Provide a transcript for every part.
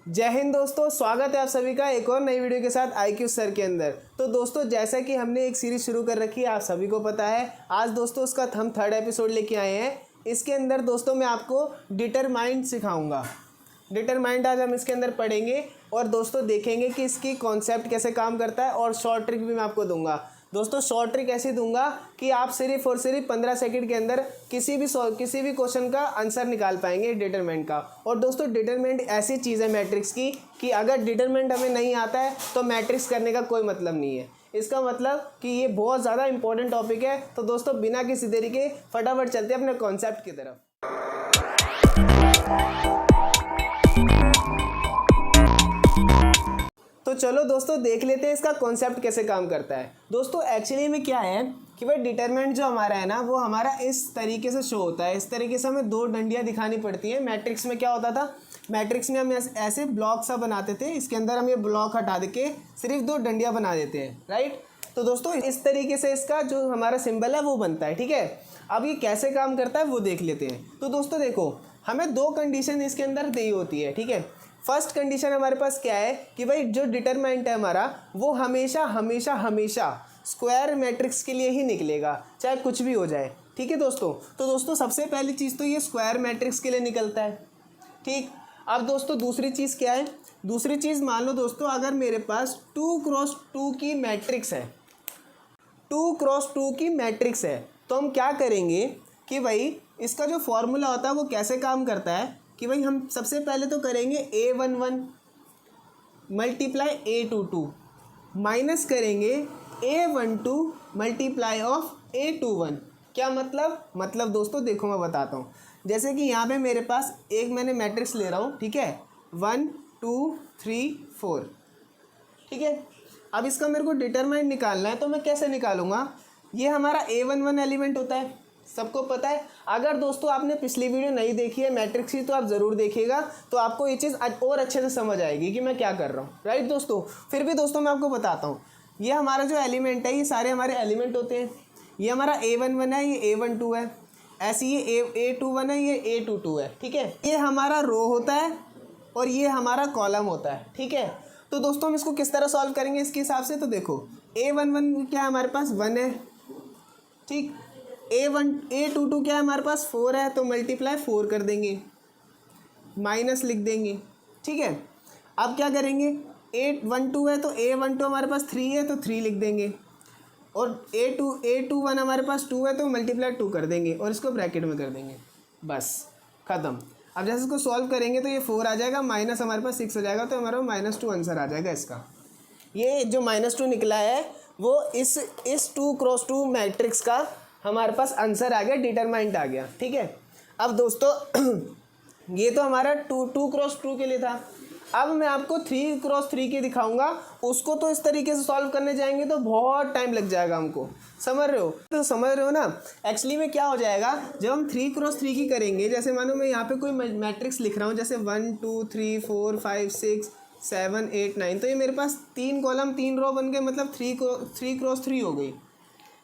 जय हिंद दोस्तों, स्वागत है आप सभी का एक और नई वीडियो के साथ IQ सर के अंदर। तो दोस्तों, जैसा कि हमने एक सीरीज़ शुरू कर रखी है, आप सभी को पता है। आज दोस्तों उसका हम 3rd एपिसोड लेके आए हैं। इसके अंदर दोस्तों मैं आपको डिटरमाइंड सिखाऊंगा। डिटरमाइंड आज हम इसके अंदर पढ़ेंगे और दोस्तों देखेंगे कि इसकी कॉन्सेप्ट कैसे काम करता है, और शॉर्ट ट्रिक भी मैं आपको दूंगा। दोस्तों शॉर्ट ट्रिक ऐसी दूंगा कि आप सिर्फ और सिर्फ 15 सेकंड के अंदर किसी भी क्वेश्चन का आंसर निकाल पाएंगे डिटरमिनेंट का। और दोस्तों डिटरमिनेंट ऐसी चीज़ है मैट्रिक्स की कि अगर डिटरमिनेंट हमें नहीं आता है तो मैट्रिक्स करने का कोई मतलब नहीं है। इसका मतलब कि ये बहुत ज़्यादा इंपॉर्टेंट टॉपिक है। तो दोस्तों बिना किसी देरी के फटाफट चलते हैं अपने कॉन्सेप्ट की तरफ। तो चलो दोस्तों देख लेते हैं इसका कॉन्सेप्ट कैसे काम करता है। दोस्तों एक्चुअली में क्या है कि भाई डिटरमिनेंट जो हमारा है ना, वो हमारा इस तरीके से शो होता है। इस तरीके से हमें 2 डंडियाँ दिखानी पड़ती हैं। मैट्रिक्स में क्या होता था, मैट्रिक्स में हम ऐसे ब्लॉक सा बनाते थे। इसके अंदर हम ये ब्लॉक हटा के सिर्फ 2 डंडियाँ बना देते हैं, राइट। तो दोस्तों इस तरीके से इसका जो हमारा सिंबल है वो बनता है, ठीक है। अब ये कैसे काम करता है वो देख लेते हैं। तो दोस्तों देखो, हमें 2 कंडीशन इसके अंदर दी होती है, ठीक है। फर्स्ट कंडीशन हमारे पास क्या है कि भाई जो डिटरमिनेंट है हमारा वो हमेशा हमेशा हमेशा स्क्वायर मैट्रिक्स के लिए ही निकलेगा, चाहे कुछ भी हो जाए, ठीक है दोस्तों। तो दोस्तों सबसे पहली चीज़ तो ये स्क्वायर मैट्रिक्स के लिए निकलता है, ठीक। अब दोस्तों दूसरी चीज़ क्या है, दूसरी चीज़ मान लो दोस्तों, अगर मेरे पास 2x2 की मैट्रिक्स है, 2x2 की मैट्रिक्स है, तो हम क्या करेंगे कि भाई इसका जो फॉर्मूला होता है वो कैसे काम करता है कि भाई हम सबसे पहले तो करेंगे A11 मल्टीप्लाई A22 माइनस करेंगे A12 मल्टीप्लाई ऑफ A21। क्या मतलब दोस्तों देखो मैं बताता हूँ। जैसे कि यहाँ पे मेरे पास एक मैंने मैट्रिक्स ले रहा हूँ, ठीक है, 1 2 3 4, ठीक है। अब इसका मेरे को डिटरमाइंड निकालना है, तो मैं कैसे निकालूंगा। ये हमारा A11 एलिमेंट होता है, सबको पता है। अगर दोस्तों आपने पिछली वीडियो नहीं देखी है मैट्रिक्स की तो आप ज़रूर देखिएगा, तो आपको ये चीज़ और अच्छे से समझ आएगी कि मैं क्या कर रहा हूँ, राइट दोस्तों। फिर भी दोस्तों मैं आपको बताता हूँ, ये हमारा जो एलिमेंट है ये सारे हमारे एलिमेंट होते हैं। ये हमारा A11 है, ये A12 है, ऐसे ये A21 है, ये A22 है, ठीक है। ये हमारा रो होता है और ये हमारा कॉलम होता है, ठीक है। तो दोस्तों हम इसको किस तरह सॉल्व करेंगे इसके हिसाब से, तो देखो A11 क्या है हमारे पास 1 है, ठीक। A22 क्या है हमारे पास 4 है, तो मल्टीप्लाई 4 कर देंगे, माइनस लिख देंगे, ठीक है। अब क्या करेंगे, A12 है तो A12 हमारे पास 3 है तो 3 लिख देंगे, और A21 हमारे पास 2 है तो मल्टीप्लाई 2 कर देंगे और इसको ब्रैकेट में कर देंगे, बस ख़त्म। अब जैसे इसको सॉल्व करेंगे तो ये 4 आ जाएगा, माइनस हमारे पास 6 हो जाएगा, तो हमारा -2 आंसर आ जाएगा इसका। ये जो -2 निकला है वो इस 2x2 मैट्रिक्स का हमारे पास आंसर आ गया, डिटरमाइंड आ गया, ठीक है। अब दोस्तों ये तो हमारा 2x2 के लिए था। अब मैं आपको 3x3 के दिखाऊंगा। उसको तो इस तरीके से सॉल्व करने जाएंगे तो बहुत टाइम लग जाएगा हमको, समझ रहे हो, तो समझ रहे हो ना। एक्चुअली में क्या हो जाएगा, जब हम 3x3 की करेंगे, जैसे मानो मैं यहाँ पे कोई मैट्रिक्स लिख रहा हूँ, जैसे 1 2 3 4 5 6 7 8 9, तो ये मेरे पास 3 कॉलम 3 रो बन गए, मतलब 3x3 हो गई,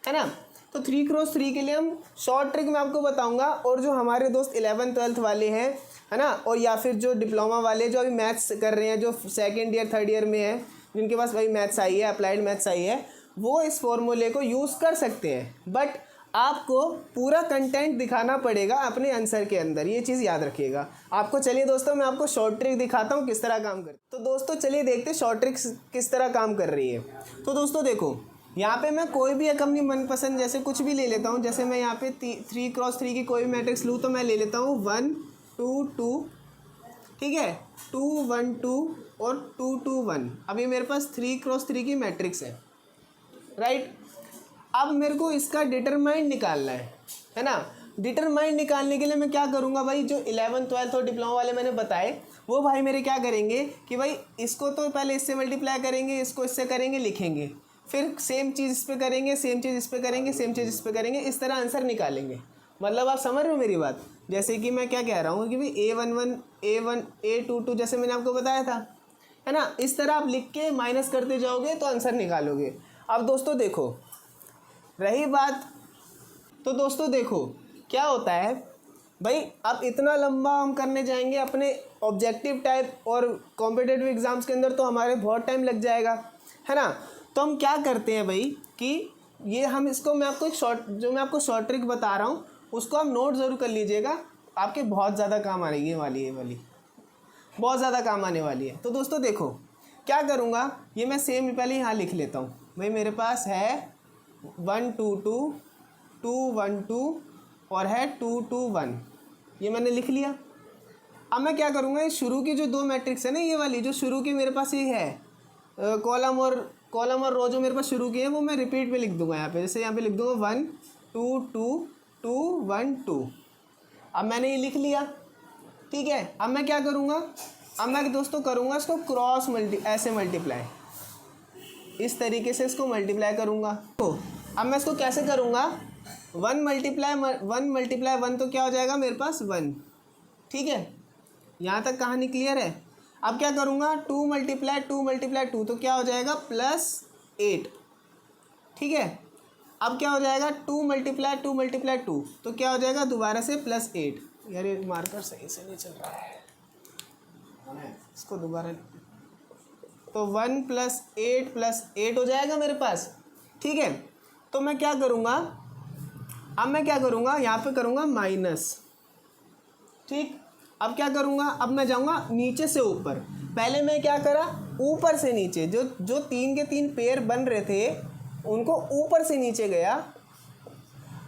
है ना। तो 3x3 के लिए हम शॉर्ट ट्रिक मैं आपको बताऊंगा। और जो हमारे दोस्त 11th 12th वाले हैं, है ना, और या फिर जो डिप्लोमा वाले जो अभी मैथ्स कर रहे हैं, जो 2nd ईयर 3rd ईयर में है, जिनके पास वही मैथ्स आई है, अप्लाइड मैथ्स आई है, वो इस फॉर्मूले को यूज़ कर सकते हैं। बट आपको पूरा कंटेंट दिखाना पड़ेगा अपने आंसर के अंदर, ये चीज़ याद रखिएगा आपको। चलिए दोस्तों मैं आपको शॉर्ट ट्रिक दिखाता हूँ किस तरह काम कर। तो दोस्तों चलिए देखते हैं शॉर्ट ट्रिक किस तरह काम कर रही है। तो दोस्तों देखो, यहाँ पे मैं कोई भी एक अपनी मनपसंद जैसे कुछ भी ले लेता हूँ। जैसे मैं यहाँ पे 3x3 की कोई भी मैट्रिक्स लूँ तो मैं ले लेता हूँ 1 2 2, ठीक है, 2 1 2 और 2 2 1। अभी मेरे पास 3x3 की मैट्रिक्स है, राइट। अब मेरे को इसका डिटरमाइंड निकालना है ना। डिटरमाइंड निकालने के लिए मैं क्या करूँगा भाई, जो 11th 12th और डिप्लोमा वाले मैंने बताए वो भाई मेरे क्या करेंगे कि भाई इसको तो पहले इससे मल्टीप्लाई करेंगे, इसको इससे करेंगे, लिखेंगे, फिर सेम चीज़ इस पे करेंगे, सेम चीज़ इस पे करेंगे, सेम चीज़ इस पे करेंगे, इस तरह आंसर निकालेंगे। मतलब आप समझ रहे हो मेरी बात। जैसे कि मैं क्या कह रहा हूँ कि भाई A11 A1 A22 जैसे मैंने आपको बताया था, है ना, इस तरह आप लिख के माइनस करते जाओगे तो आंसर निकालोगे। अब दोस्तों देखो रही बात, तो दोस्तों देखो क्या होता है भाई, अब इतना लंबा हम करने जाएंगे अपने ऑब्जेक्टिव टाइप और कॉम्पिटिटिव एग्ज़ाम्स के अंदर तो हमारे बहुत टाइम लग जाएगा, है ना। तो हम क्या करते हैं भाई कि ये हम इसको मैं आपको मैं आपको शॉर्ट ट्रिक बता रहा हूँ उसको आप नोट ज़रूर कर लीजिएगा, आपके बहुत ज़्यादा काम आएगी ये वाली बहुत ज़्यादा काम आने वाली है। तो दोस्तों देखो क्या करूँगा, ये मैं सेम पहले यहाँ लिख लेता हूँ। भाई मेरे पास है 1 2 2 2 1 2 और है 2 2 1, ये मैंने लिख लिया। अब मैं क्या करूँगा, इस शुरू की जो दो मैट्रिक्स है ना, ये वाली जो शुरू की मेरे पास ये है कॉलम और रो जो मेरे पास शुरू की है वो मैं रिपीट पे लिख दूंगा यहाँ पे। जैसे यहाँ पे लिख दूंगा 1 2 2 2 1 2। अब मैंने ये लिख लिया, ठीक है। अब मैं क्या करूँगा, अब मैं दोस्तों करूँगा इसको ऐसे मल्टीप्लाई, इस तरीके से इसको मल्टीप्लाई करूँगा। तो अब मैं इसको कैसे करूँगा, 1 मल्टीप्लाई 1 तो क्या हो जाएगा मेरे पास 1, ठीक है। यहाँ तक कहानी क्लियर है। अब क्या करूँगा, 2 मल्टीप्लाई 2 तो क्या हो जाएगा +8, ठीक है। अब क्या हो जाएगा 2 मल्टीप्लाई 2 तो क्या हो जाएगा दोबारा से +8। यार ये मार्कर सही से नहीं चल रहा है, इसको दोबारा, तो 1 + 8 हो जाएगा मेरे पास, ठीक है। तो मैं क्या करूँगा, अब मैं क्या करूँगा यहाँ पे करूँगा माइनस, ठीक। अब क्या करूँगा, अब मैं जाऊँगा नीचे से ऊपर। पहले मैं क्या करा, ऊपर से नीचे, जो 3 के 3 पेयर बन रहे थे उनको ऊपर से नीचे गया।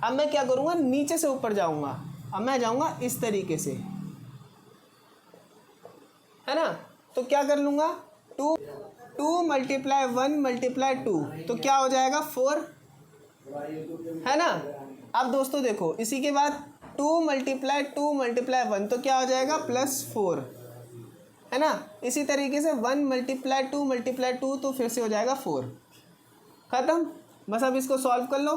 अब मैं क्या करूँगा, नीचे से ऊपर जाऊँगा। अब मैं जाऊँगा इस तरीके से, है ना। तो क्या कर लूँगा, 2 मल्टीप्लाई 1 मल्टीप्लाई 2 तो क्या हो जाएगा 4, है ना। अब दोस्तों देखो इसी के बाद 2 मल्टीप्लाई 1 तो क्या हो जाएगा +4, है ना। इसी तरीके से 1 मल्टीप्लाई 2 तो फिर से हो जाएगा 4, ख़त्म। बस अब इसको सॉल्व कर लो,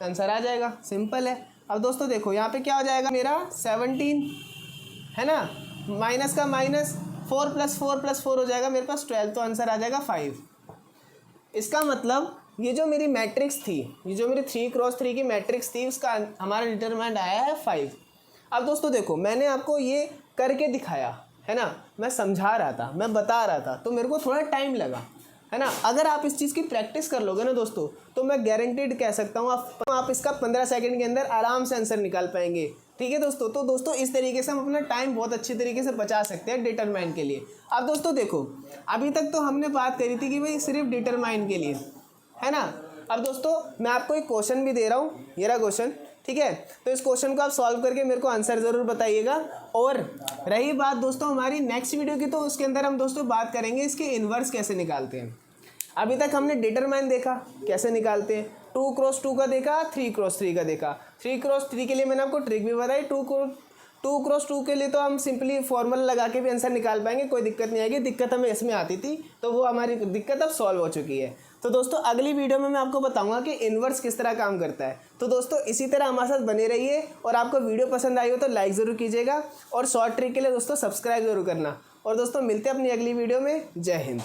आंसर आ जाएगा, सिंपल है। अब दोस्तों देखो यहाँ पे क्या हो जाएगा मेरा 17, है ना, माइनस का माइनस, 4 + 4 + 4 हो जाएगा मेरे पास 12, तो आंसर आ जाएगा 5। इसका मतलब ये जो मेरी मैट्रिक्स थी, ये जो मेरी 3x3 की मैट्रिक्स थी, उसका हमारा डिटरमिनेंट आया है 5। अब दोस्तों देखो मैंने आपको ये करके दिखाया, है ना, मैं समझा रहा था, मैं बता रहा था, तो मेरे को थोड़ा टाइम लगा, है ना। अगर आप इस चीज़ की प्रैक्टिस कर लोगे ना दोस्तों, तो मैं गारंटीड कह सकता हूँ आप इसका 15 सेकंड के अंदर आराम से आंसर निकाल पाएंगे, ठीक है दोस्तों। तो दोस्तों इस तरीके से हम अपना टाइम बहुत अच्छी तरीके से बचा सकते हैं डिटरमाइन के लिए। अब दोस्तों देखो अभी तक तो हमने बात करी थी कि भाई सिर्फ डिटरमाइन के लिए, है ना। अब दोस्तों मैं आपको एक क्वेश्चन भी दे रहा हूँ, ये रहा क्वेश्चन, ठीक है। तो इस क्वेश्चन को आप सॉल्व करके मेरे को आंसर ज़रूर बताइएगा। और रही बात दोस्तों हमारी नेक्स्ट वीडियो की, तो उसके अंदर हम दोस्तों बात करेंगे इसके इन्वर्स कैसे निकालते हैं। अभी तक हमने डिटरमाइन देखा कैसे निकालते हैं, 2x2 का देखा, 3x3 का देखा। 3x3 के लिए मैंने आपको ट्रिक भी बताई, 2x2 के लिए तो हम सिंपली फॉर्मूला लगा के भी आंसर निकाल पाएंगे, कोई दिक्कत नहीं आएगी। दिक्कत हमें इसमें आती थी, तो वो हमारी दिक्कत अब सॉल्व हो चुकी है। तो दोस्तों अगली वीडियो में मैं आपको बताऊंगा कि इन्वर्स किस तरह काम करता है। तो दोस्तों इसी तरह हमारे साथ बने रहिए, और आपको वीडियो पसंद आई हो तो लाइक ज़रूर कीजिएगा, और शॉर्ट ट्रिक के लिए दोस्तों सब्सक्राइब जरूर करना। और दोस्तों मिलते हैं अपनी अगली वीडियो में। जय हिंद।